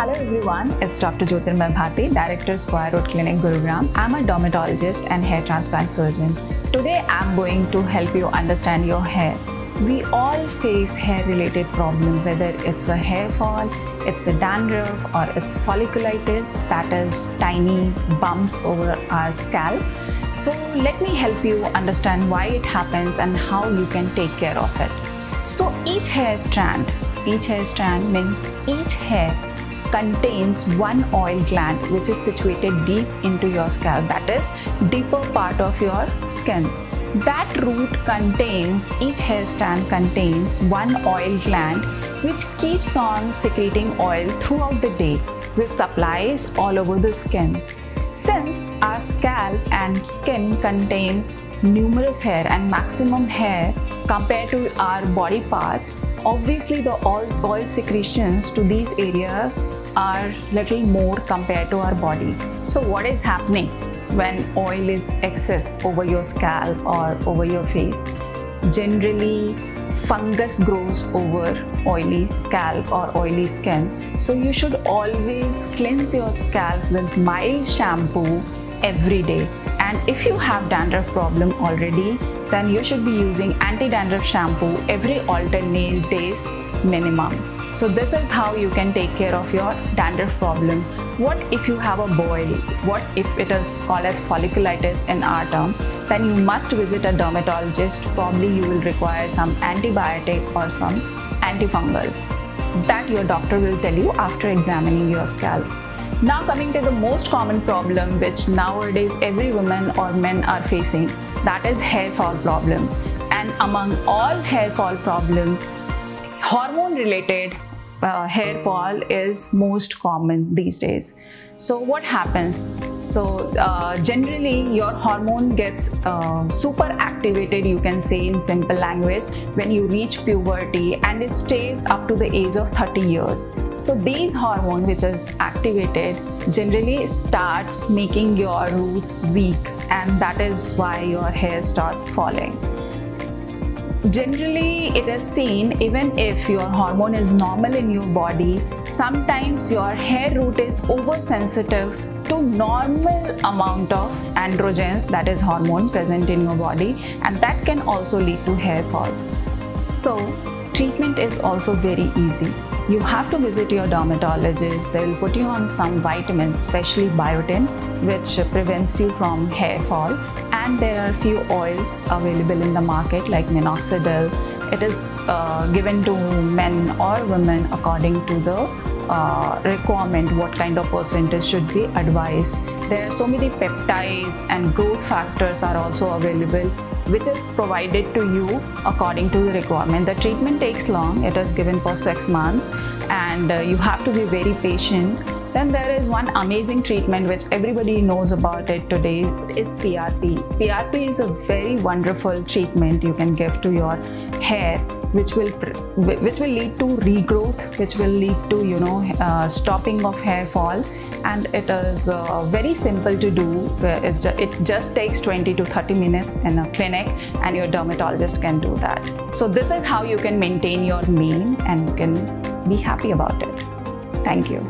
Hello everyone, it's Dr. Jyotirmay Bhati, Director Square Root Clinic, Gurugram. I'm a dermatologist and hair transplant surgeon. Today I'm going to help you understand your hair. We all face hair related problems, whether it's a hair fall, it's a dandruff, or it's folliculitis, that is tiny bumps over our scalp. So let me help you understand why it happens and how you can take care of it. So each hair strand means each hair contains one oil gland which is situated deep into your scalp, that is deeper part of your skin. That root contains, each hair strand contains one oil gland which keeps on secreting oil throughout the day, which supplies all over the skin. Since our scalp and skin contains numerous hair and maximum hair compared to our body parts, obviously the oil secretions to these areas are little more compared to our body. So what is happening when oil is excess over your scalp or over your face? Generally, fungus grows over oily scalp or oily skin. So you should always cleanse your scalp with mild shampoo every day. And if you have dandruff problem already, then you should be using anti-dandruff shampoo every alternate days minimum. So this is how you can take care of your dandruff problem. What if you have a boil? What if it is called as folliculitis in our terms? Then you must visit a dermatologist. Probably you will require some antibiotic or some antifungal. That your doctor will tell you after examining your scalp. Now coming to the most common problem which nowadays every woman or men are facing, that is hair fall problem. And among all hair fall problem, hormone related hair fall is most common these days. So what happens? So generally your hormone gets super activated, you can say in simple language, when you reach puberty, and it stays up to the age of 30 years. So these hormone which is activated generally starts making your roots weak, and that is why your hair starts falling. Generally, it is seen even if your hormone is normal in your body, sometimes your hair root is oversensitive to normal amount of androgens, that is hormone present in your body, and that can also lead to hair fall. So treatment is also very easy. You have to visit your dermatologist. They will put you on some vitamins, especially biotin, which prevents you from hair fall. And there are a few oils available in the market like minoxidil. It is given to men or women according to the requirement, what kind of percentage should be advised. There are so many peptides and growth factors are also available, which is provided to you according to the requirement. The treatment takes long. It is given for 6 months, and you have to be very patient. Then there is one amazing treatment which everybody knows about it today. It is PRP. PRP is a very wonderful treatment you can give to your hair, which will lead to regrowth, which will lead to stopping of hair fall. And it is very simple to do. It just takes 20 to 30 minutes in a clinic, and your dermatologist can do that. So this is how you can maintain your mane and you can be happy about it. Thank you.